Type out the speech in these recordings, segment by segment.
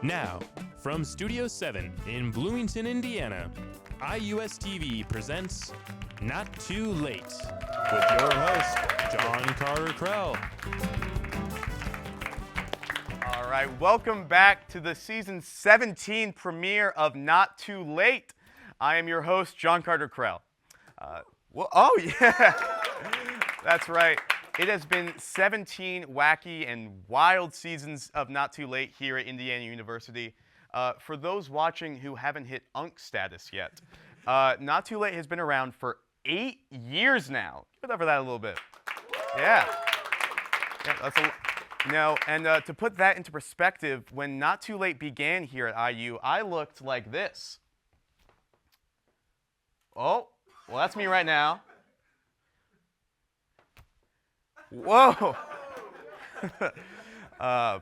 Now, from Studio 7 in Bloomington, Indiana, IUSTV presents Not Too Late with your host, John Carter Krell. All right, welcome back to the season 17 premiere of Not Too Late. I am your host, John Carter Krell. Oh, yeah, that's right. It has been 17 wacky and wild seasons of Not Too Late here at Indiana University. For those watching who haven't hit UNC status yet, Not Too Late has been around for 8 years now. Give it up for that a little bit. Yeah, that's a to put that into perspective, when Not Too Late began here at IU, I looked like this. Oh, well, that's me right now. Whoa. To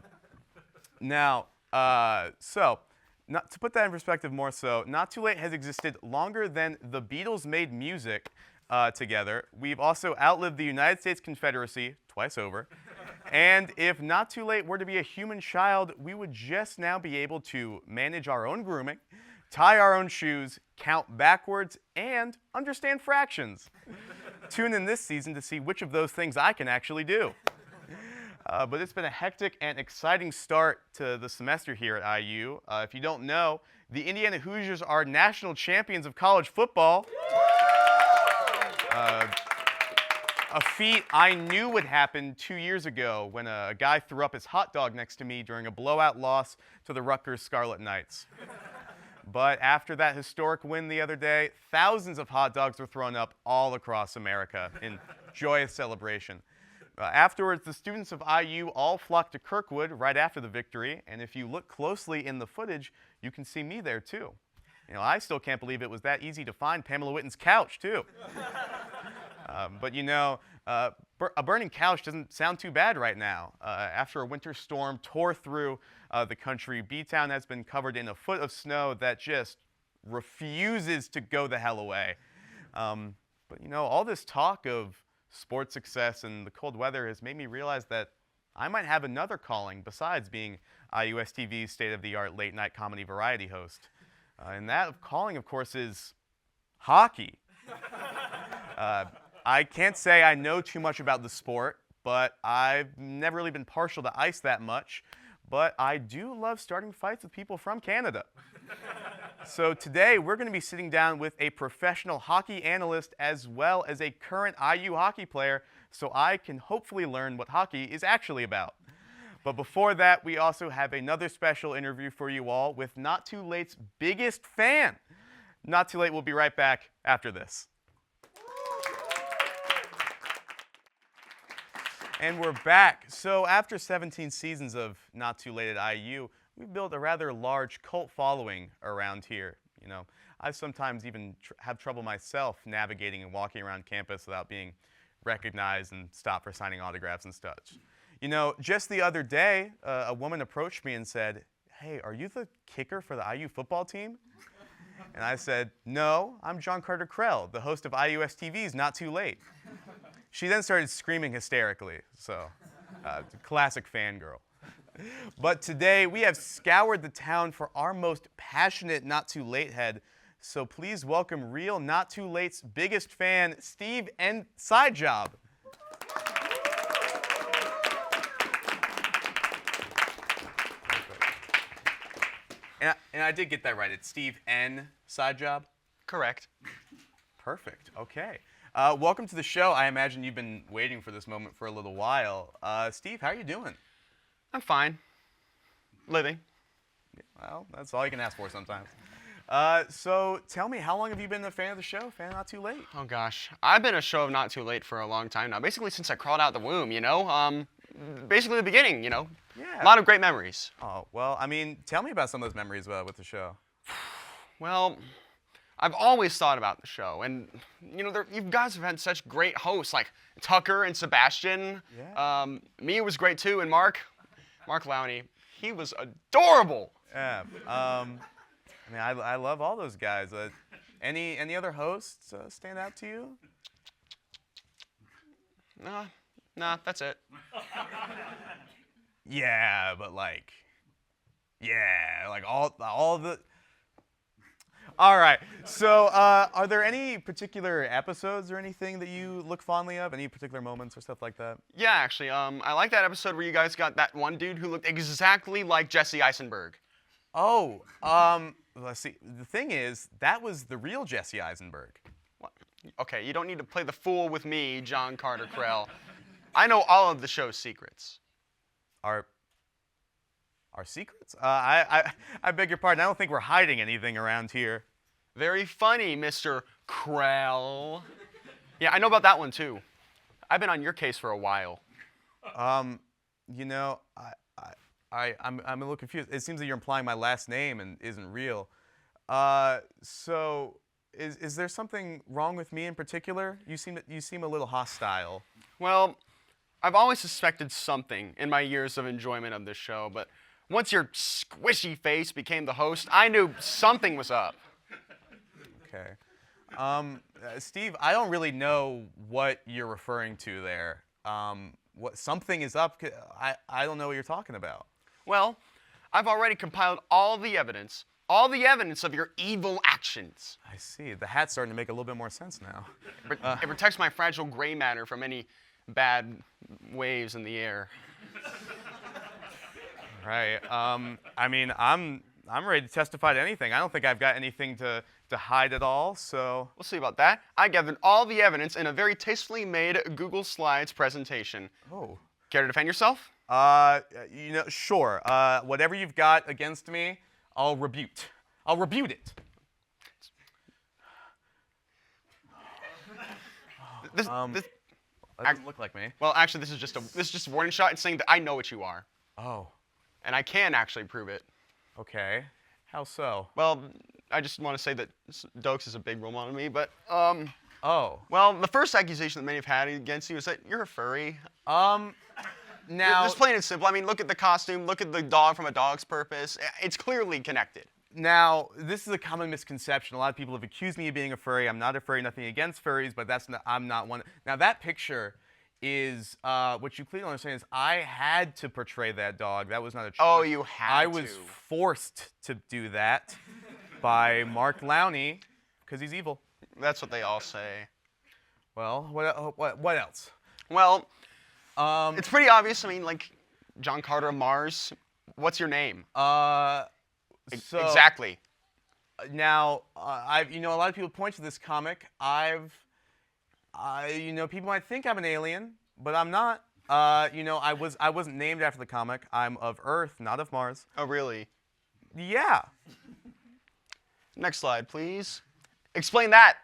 put that in perspective more so, Not Too Late has existed longer than the Beatles made music together. We've also outlived the United States Confederacy twice over. And if Not Too Late were to be a human child, we would just now be able to manage our own grooming, tie our own shoes, count backwards, and understand fractions. Tune in this season to see which of those things I can actually do. But it's been a hectic and exciting start to the semester here at IU. If you don't know, the Indiana Hoosiers are national champions of college football. A feat I knew would happen 2 years ago when a guy threw up his hot dog next to me during a blowout loss to the Rutgers Scarlet Knights. But after that historic win the other day, thousands of hot dogs were thrown up all across America in joyous celebration. Afterwards, the students of IU all flocked to Kirkwood right after the victory, and if you look closely in the footage, you can see me there too. I still can't believe it was that easy to find Pamela Whitten's couch too. But a burning couch doesn't sound too bad right now. After a winter storm tore through the country, B-Town has been covered in a foot of snow that just refuses to go the hell away. But all this talk of sports success and the cold weather has made me realize that I might have another calling besides being IUSTV's state-of-the-art late-night comedy variety host. And that calling, of course, is hockey. I can't say I know too much about the sport, but I've never really been partial to ice that much. But I do love starting fights with people from Canada. So today we're going to be sitting down with a professional hockey analyst as well as a current IU hockey player so I can hopefully learn what hockey is actually about. But before that, we also have another special interview for you all with Not Too Late's biggest fan. Not Too Late will be right back after this. And we're back. So after 17 seasons of Not Too Late at IU, we've built a rather large cult following around here. I sometimes even have trouble myself navigating and walking around campus without being recognized and stopped for signing autographs and such. Just the other day, a woman approached me and said, "Hey, are you the kicker for the IU football team?" And I said, "No, I'm John Carter Krell, the host of IUSTV's Not Too Late." She then started screaming hysterically, so classic fangirl. But today, we have scoured the town for our most passionate Not Too Late head, so please welcome real Not Too Late's biggest fan, Steve N. Sidejob. And I did get that right. It's Steve N. Sidejob? Correct. Perfect. Okay. Welcome to the show. I imagine you've been waiting for this moment for a little while. Steve, how are you doing? I'm fine. Living. Well, that's all you can ask for sometimes. So tell me, how long have you been a fan of the show, fan of Not Too Late? Oh, gosh. I've been a show of Not Too Late for a long time now. Basically since I crawled out the womb, basically the beginning, Yeah. A lot of great memories. Oh, well, tell me about some of those memories with the show. Well, I've always thought about the show, and you guys have had such great hosts like Tucker and Sebastian. Yeah. Me was great too, and Mark Lowney, he was adorable. Yeah. I love all those guys. Any other hosts stand out to you? Nah, that's it. Yeah, but yeah. like all the. All right. So, are there any particular episodes or anything that you look fondly of? Any particular moments or stuff like that? Yeah, actually, I like that episode where you guys got that one dude who looked exactly like Jesse Eisenberg. Oh, let's see. The thing is, that was the real Jesse Eisenberg. What? Okay, you don't need to play the fool with me, John Carter Krell. I know all of the show's secrets. Our secrets? I beg your pardon. I don't think we're hiding anything around here. Very funny, Mr. Krell. Yeah, I know about that one too. I've been on your case for a while. You know, I'm a little confused. It seems that you're implying my last name and isn't real. So is there something wrong with me in particular? You seem a little hostile. Well, I've always suspected something in my years of enjoyment of this show, but once your squishy face became the host, I knew something was up. Okay. Steve, I don't really know what you're referring to there. What something is up? I don't know what you're talking about. Well, I've already compiled all the evidence of your evil actions. I see. The hat's starting to make a little bit more sense now. It protects my fragile gray matter from any bad waves in the air. Right. I mean, I'm ready to testify to anything. I don't think I've got anything to hide at all, so. We'll see about that. I gathered all the evidence in a very tastefully made Google Slides presentation. Oh. Care to defend yourself? You know, sure. Whatever you've got against me, I'll rebut. I'll rebut it. This That doesn't look like me. well, actually, this is just a warning shot. It's saying that I know what you are, Oh. and I can actually prove it. Okay. How so? Well, I just want to say that Dokes is a big role model to me, but Oh. well, the first accusation that many have had against you is that you're a furry. Now. Just plain and simple. I mean, look at the costume, look at the dog from A Dog's Purpose. It's clearly connected. Now, this is a common misconception. A lot of people have accused me of being a furry. I'm not a furry, nothing against furries, but I'm not one. Now, that picture is, what you clearly understand is I had to portray that dog. That was not a choice. Oh, you had I to. was forced to do that by Mark Lowney, because he's evil. That's what they all say. Well, what else? Well, it's pretty obvious. I mean, like, John Carter of Mars. What's your name? So, exactly. Now, you know, a lot of people point to this comic. You know, people might think I'm an alien, but I'm not. You know, I wasn't named after the comic. I'm of Earth, not of Mars. Oh, really? Yeah. Next slide, please. Explain that.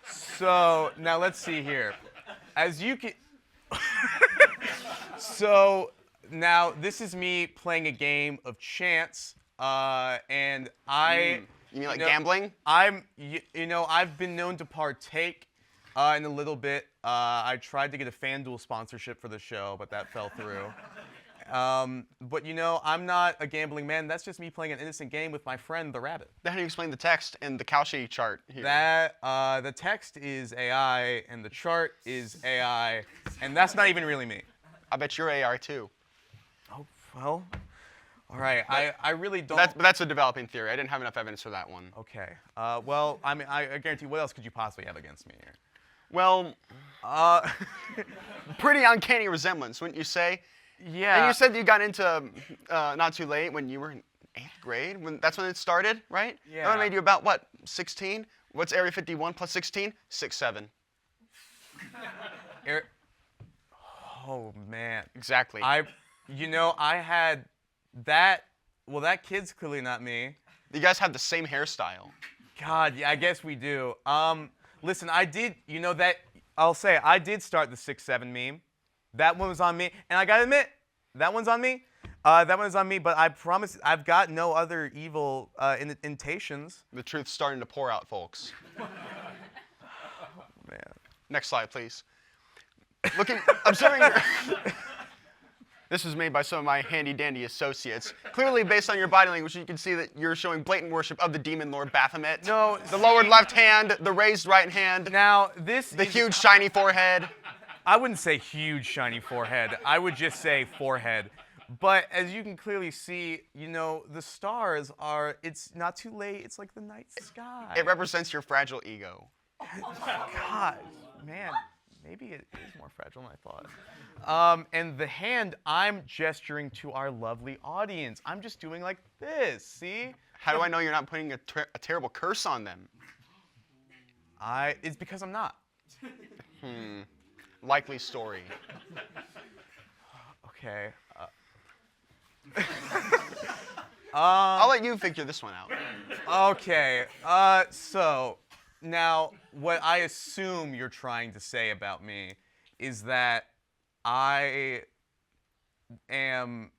So now let's see here. As you can. So now this is me playing a game of chance, and I. You mean like gambling? You know, I've been known to partake in a little bit. I tried to get a FanDuel sponsorship for the show, but that fell through. But you know, I'm not a gambling man. That's just me playing an innocent game with my friend, the rabbit. Then how do you explain the text and the Cauchy chart here? The text is AI, and the chart is AI, and that's not even really me. I bet you're AR too. Oh, well, all right. I really don't. That's a developing theory. I didn't have enough evidence for that one. Okay. Well, I mean, I guarantee. What else could you possibly have against me here? Well, pretty uncanny resemblance, wouldn't you say? Yeah. And you said you got into Not Too Late when you were in 8th grade. That's when it started, right? Yeah. That made you about, what, 16? What's Area 51 plus 16? 6'7". Oh, man. Exactly. You know, I had that. Well, that kid's clearly not me. You guys have the same hairstyle. God, yeah, I guess we do. Listen, I did, you know, I'll say, I did start the 6'7" meme. That one was on me. And I gotta admit, that one's on me. That one's on me, but I promise I've got no other evil intentions. The truth's starting to pour out, folks. Oh, man. Next slide, please. Observing your... This was made by some of my handy-dandy associates. Clearly, based on your body language, you can see that you're showing blatant worship of the demon lord Baphomet. No. The lowered left hand, the raised right hand. Now, the huge, shiny forehead. I wouldn't say huge, shiny forehead. I would just say forehead. But as you can clearly see, you know, the stars are, it's not too late, it's like the night sky. It represents your fragile ego. God, man, maybe it is more fragile than I thought. And the hand, I'm gesturing to our lovely audience. I'm just doing like this, see? How do I know you're not putting a terrible curse on them? It's because I'm not. Likely story. Okay. I'll let you figure this one out. Okay. So now what I assume you're trying to say about me is that I am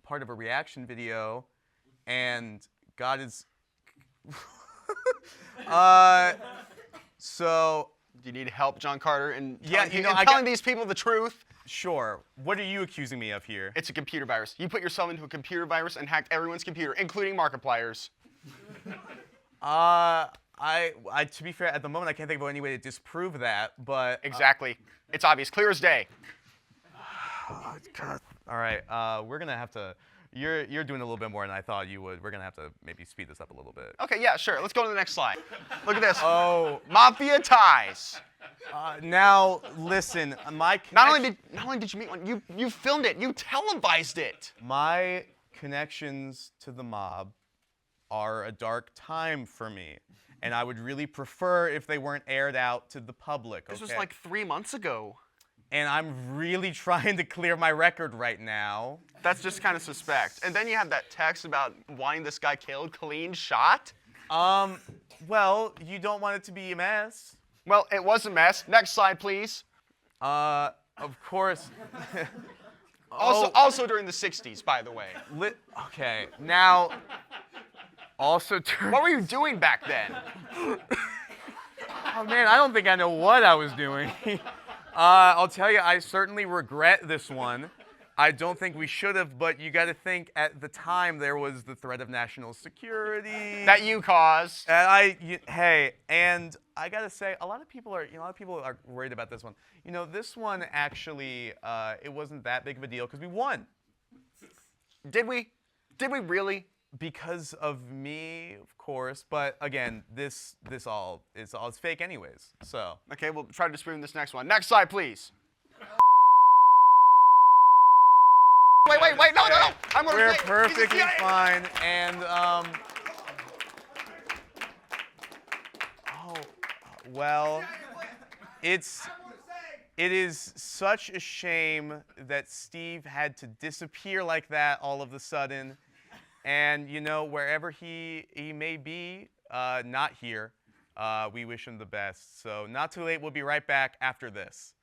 part of a reaction video and God is so Do you need help, John Carter, in Yeah, telling, you know, in I telling got- these people the truth? sure. What are you accusing me of here? It's a computer virus. You put yourself into a computer virus and hacked everyone's computer, including Markiplier's. To be fair, at the moment I can't think of any way to disprove that, but Exactly. It's obvious, clear as day. God. All right, we're gonna have to. You're doing a little bit more than I thought you would. We're gonna have to maybe speed this up a little bit. Okay, yeah, sure. Let's go to the next slide. Look at this. Oh, Mafia ties. now listen. Not only did you meet one, you filmed it. You televised it. My connections to the mob are a dark time for me, and I would really prefer if they weren't aired out to the public. This was okay? like 3 months ago. And I'm really trying to clear my record right now. That's just kind of suspect. And then you have that text about wanting this guy killed, clean shot. Well, you don't want it to be a mess. Well, it was a mess. Next slide, please. Of course. Also during the 60s, by the way. Okay, now, also What were you doing back then? Oh man, I don't think I know what I was doing. I'll tell you, I certainly regret this one. I don't think we should have, but you got to think at the time there was the threat of national security. That you caused. And and I got to say, a lot of people are worried about this one. You know, this one actually, it wasn't that big of a deal because we won. Did we? Did we really? Because of me, of course, but again, this all it's fake anyways. So Okay, we'll try to disprove this next one. Next slide, please. Wait, no. I'm gonna we're say- perfectly fine, and well, it is such a shame that Steve had to disappear like that all of a sudden. And, you know, wherever he may be, not here, we wish him the best. So not too late. We'll be right back after this.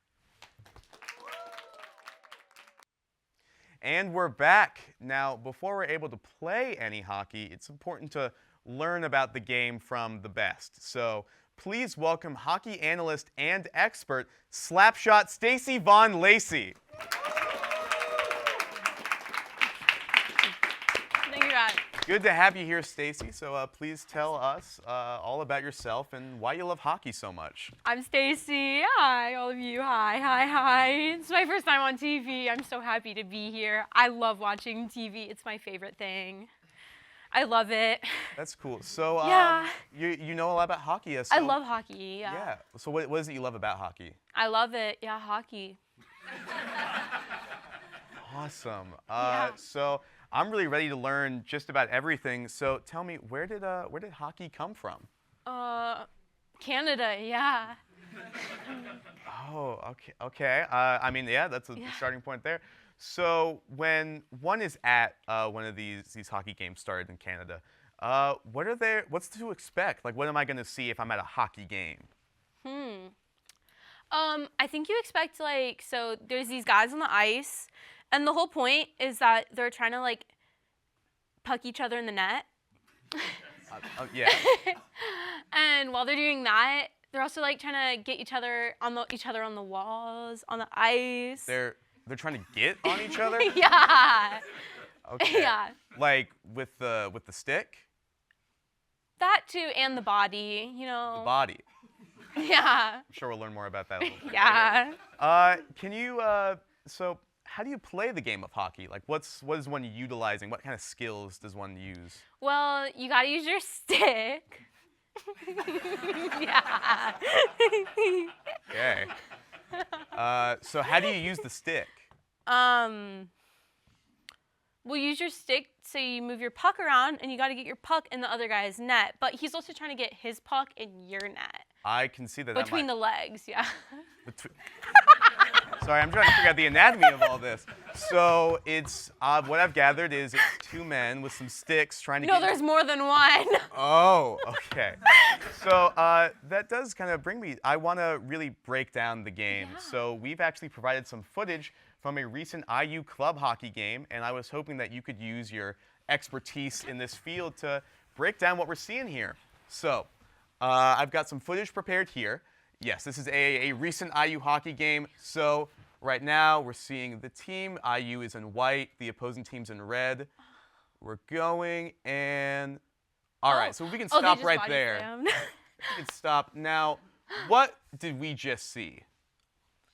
And we're back. Now, before we're able to play any hockey, it's important to learn about the game from the best. So please welcome hockey analyst and expert, Slapshot Stacy Von Lacey. Good to have you here, Stacy. So please tell us all about yourself and why you love hockey so much. I'm Stacy. Hi, all of you. Hi. It's my first time on TV. I'm so happy to be here. I love watching TV. It's my favorite thing. I love it. That's cool. So Yeah. you know a lot about hockey. So, I love hockey. Yeah. Yeah. So what is it you love about hockey? I love it. Yeah, hockey. Awesome. Yeah. So I'm really ready to learn just about everything. So tell me, where did hockey come from? Canada. Yeah. Oh, okay. I mean, yeah, that's a starting point there. So when one is at one of these hockey games started in Canada, what's to expect? Like, what am I going to see if I'm at a hockey game? I think you expect so there's these guys on the ice, and the whole point is that they're trying to puck each other in the net. Yeah. And while they're doing that, they're also trying to get each other on the walls, on the ice. They're trying to get on each other? Yeah. Okay. Yeah. Like with the stick? That too, and the body, you know. The body. Yeah. I'm sure we'll learn more about that a little bit Yeah. later. Can you so how do you play the game of hockey? Like, what is one utilizing? What kind of skills does one use? Well, you gotta use your stick. Yeah. Okay. So how do you use the stick? Well, use your stick so you move your puck around, and you got to get your puck in the other guy's net. But he's also trying to get his puck in your net. I can see that. Between the legs, yeah. Sorry, I'm trying to figure out the anatomy of all this. So it's what I've gathered is it's two men with some sticks trying to. No, there's more than one. Oh, okay. So that does kind of bring me. I want to really break down the game. Yeah. So we've actually provided some footage from a recent IU club hockey game, and I was hoping that you could use your expertise in this field to break down what we're seeing here. So I've got some footage prepared here. Yes, this is a recent IU hockey game. So right now we're seeing the team. IU is in white, the opposing team's in red. We're going, and all right, so we can stop right there. We can stop. Now, what did we just see?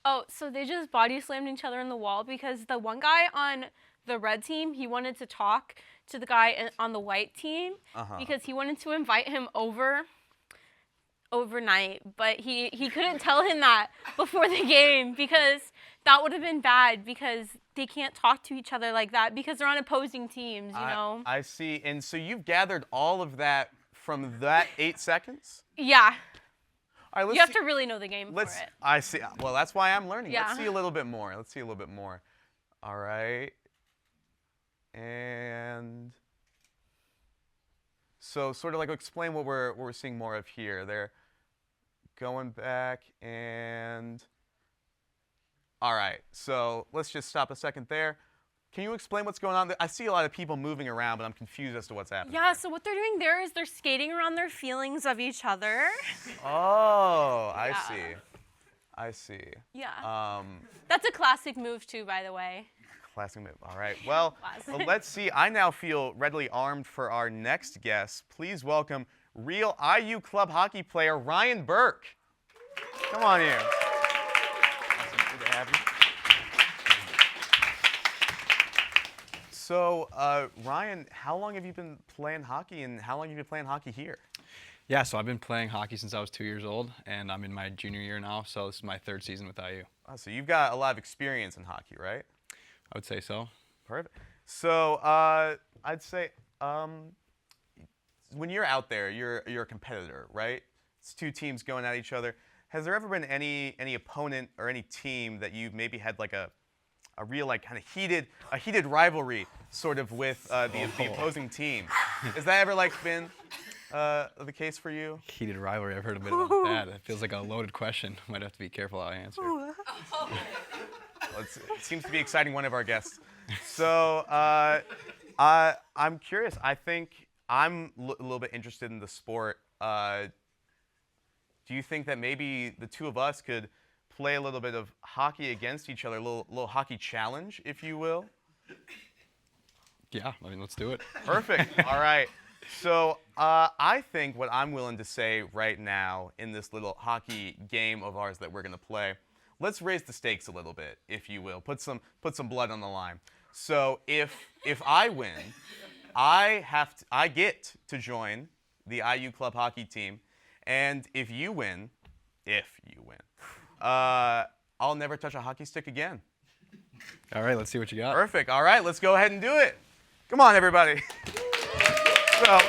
Oh, so they just body slammed each other in the wall because the one guy on the red team, he wanted to talk to the guy on the white team because he wanted to invite him overnight, but he couldn't tell him that before the game because that would have been bad because they can't talk to each other like that because they're on opposing teams, you know? I see. And so you've gathered all of that from that 8 seconds? Yeah. All right, you have to really know the game for it. I see. Well, that's why I'm learning. Yeah. Let's see a little bit more. All right. And so sort of like explain what we're seeing more of here. They're going back and all right. So let's just stop a second there. Can you explain what's going on? I see a lot of people moving around, but I'm confused as to what's happening. Yeah, so what they're doing there is they're skating around their feelings of each other. Oh, I see. Yeah. That's a classic move too, by the way. Classic move. All right. Well, let's see. I now feel readily armed for our next guest. Please welcome real IU club hockey player Ryan Burke. Come on here. Awesome. Good to have you. So, Ryan, how long have you been playing hockey, and how long have you been playing hockey here? Yeah, so I've been playing hockey since I was 2 years old, and I'm in my junior year now, so this is my 3rd season with IU. Oh, so you've got a lot of experience in hockey, right? I would say so. Perfect. So I'd say when you're out there, you're a competitor, right? It's two teams going at each other. Has there ever been any opponent or any team that you've maybe had like a real like kind of heated rivalry sort of with the opposing team? Has that ever like been the case for you? Heated rivalry, I've heard a bit about that. It feels like a loaded question. Might have to be careful how I answer. Well, it seems to be exciting one of our guests. So I'm curious. I think I'm a little bit interested in the sport. Do you think that maybe the two of us could play a little bit of hockey against each other, a little hockey challenge, if you will? Yeah, I mean, let's do it. Perfect. All right. So I think what I'm willing to say right now in this little hockey game of ours that we're going to play, let's raise the stakes a little bit, if you will. Put some blood on the line. So if I win, I get to join the IU club hockey team, and if you win, I'll never touch a hockey stick again. All right, let's see what you got. Perfect. All right, let's go ahead and do it. Come on, everybody. So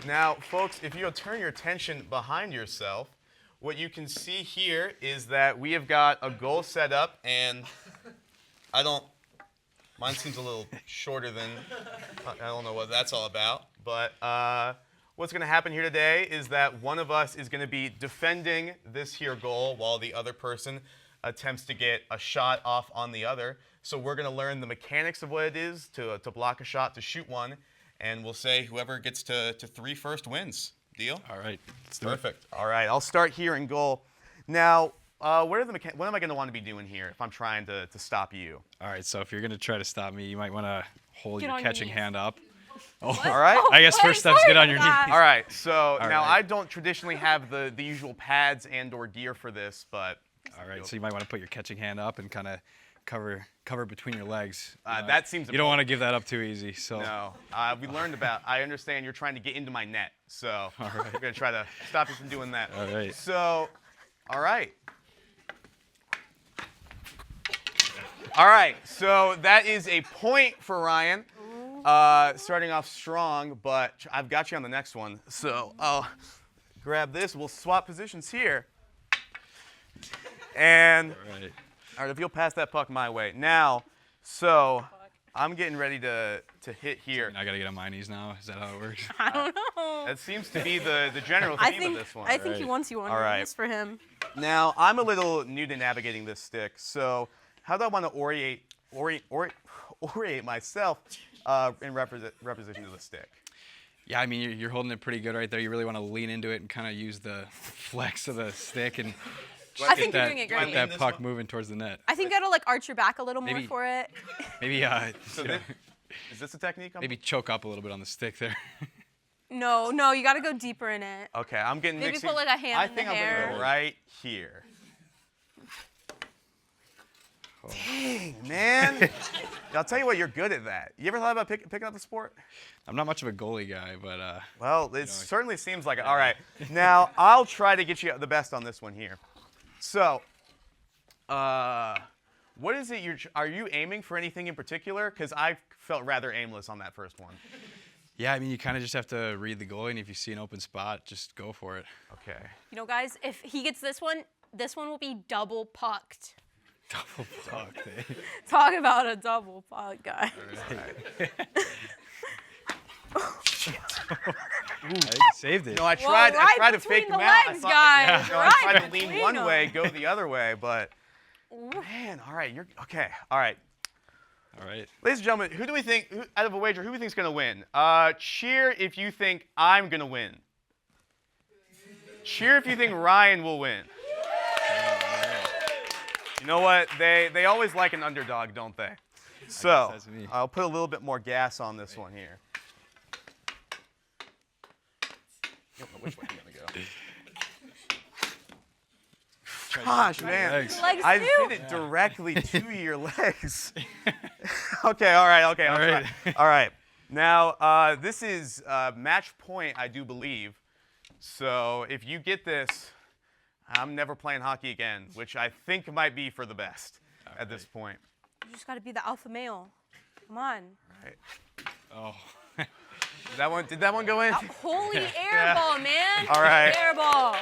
now, folks, if you'll turn your attention behind yourself, what you can see here is that we have got a goal set up, and mine seems a little shorter than, I don't know what that's all about, but what's going to happen here today is that one of us is going to be defending this here goal while the other person attempts to get a shot off on the other. So we're going to learn the mechanics of what it is to block a shot, to shoot one, and we'll say whoever gets to 3 first wins. Deal? All right, let's do it. Perfect. All right, I'll start here in goal. Now, what am I going to want to be doing here if I'm trying to stop you? All right, so if you're going to try to stop me, you might want to hold Get your on your catching knees. hand up. Oh, All right. I guess first step's get on your knees. All right, so now right. I don't traditionally have the usual pads and or gear for this, but All right, so you might want to put your catching hand up and kind of cover between your legs. That seems. You don't want to give that up too easy. So. No, we learned about. I understand you're trying to get into my net, so All right. we're gonna try to stop you from doing that. All right. So, all right. All right. So that is a point for Ryan. Starting off strong, but I've got you on the next one. So I'll grab this. We'll swap positions here. And. All right. All right, if you'll pass that puck my way. Now, so I'm getting ready to hit here. I got to get on my knees now. Is that how it works? I don't know. That seems to be the general theme of this one. I think he wants you on All your right. knees for him. Now, I'm a little new to navigating this stick, so how do I want to orient myself in representation of the stick? Yeah, I mean, you're holding it pretty good right there. You really want to lean into it and kind of use the flex of the stick and I think you're that, doing it get great. that puck moving towards the net. I think you gotta like arch your back a little more Maybe- for it. Maybe, So is this a technique? maybe choke up a little bit on the stick there. No, you gotta go deeper in it. Okay, I'm getting Maybe mixed. put, like, a hand I in the think I'm hair. gonna go right here. Dang, man. I'll tell you what, you're good at that. You ever thought about picking up the sport? I'm not much of a goalie guy, but Well, it certainly seems like it. All right. Now, I'll try to get you the best on this one here. So, what is it are you aiming for anything in particular? Because I felt rather aimless on that first one. yeah, I mean, you kind of just have to read the goalie, and if you see an open spot, just go for it. Okay. You know, guys, if he gets this one will be double pucked. Double puck. Talk about a double puck, guy. I saved it. No, I Whoa, tried. I right tried to between fake the them out. legs, I guys. I Right tried to lean between one them. way, go the other way, but man, all right, you're okay. All right. All right. Ladies and gentlemen, who do we think, out of a wager, who do we think is going to win? Cheer if you think I'm going to win. Cheer if you think Ryan will win. You know what? They always like an underdog, don't they? So that's me. I'll put a little bit more gas on this one here. I don't know which way I'm going to go. Gosh, man. Legs. Legs I too. hit it directly to your legs. Okay, all right, okay. All right. All right. Now, this is match point, I do believe. So if you get this, I'm never playing hockey again, which I think might be for the best at this point. You just gotta be the alpha male. Come on. All right. Oh. Did that one go in? Holy air ball, man. All right. Air ball.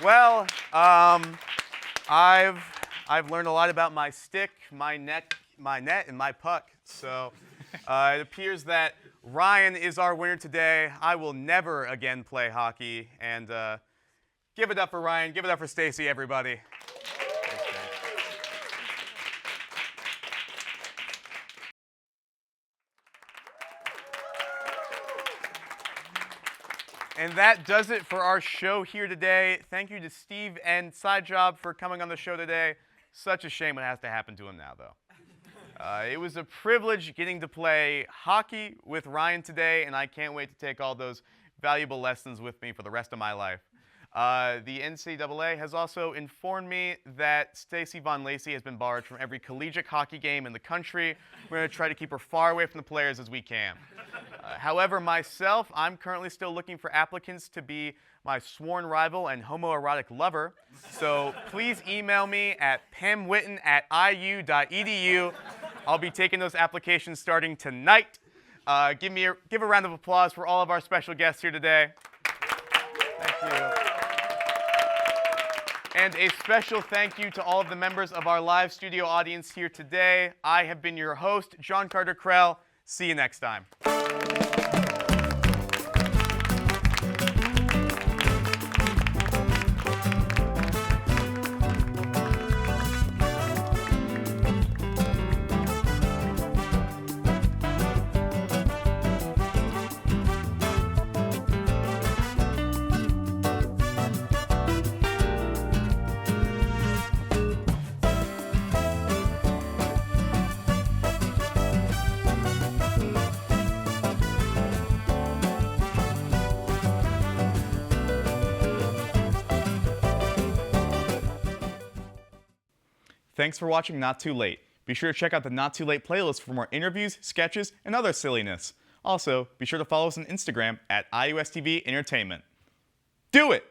Well, I've learned a lot about my stick, my net, and my puck. So it appears that Ryan is our winner today. I will never again play hockey. And give it up for Ryan. Give it up for Stacy, everybody. And that does it for our show here today. Thank you to Steve and Side Job for coming on the show today. Such a shame it has to happen to him now, though. It was a privilege getting to play hockey with Ryan today, and I can't wait to take all those valuable lessons with me for the rest of my life. The NCAA has also informed me that Stacey Von Lacey has been barred from every collegiate hockey game in the country. We're going to try to keep her far away from the players as we can. However, myself, I'm currently still looking for applicants to be my sworn rival and homoerotic lover. So please email me at pamwitten@iu.edu. I'll be taking those applications starting tonight. Give a round of applause for all of our special guests here today. Thank you. And a special thank you to all of the members of our live studio audience here today. I have been your host, John Carter Krell. See you next time. Thanks for watching Not Too Late. Be sure to check out the Not Too Late playlist for more interviews, sketches, and other silliness. Also, be sure to follow us on Instagram at IUSTV Entertainment. Do it!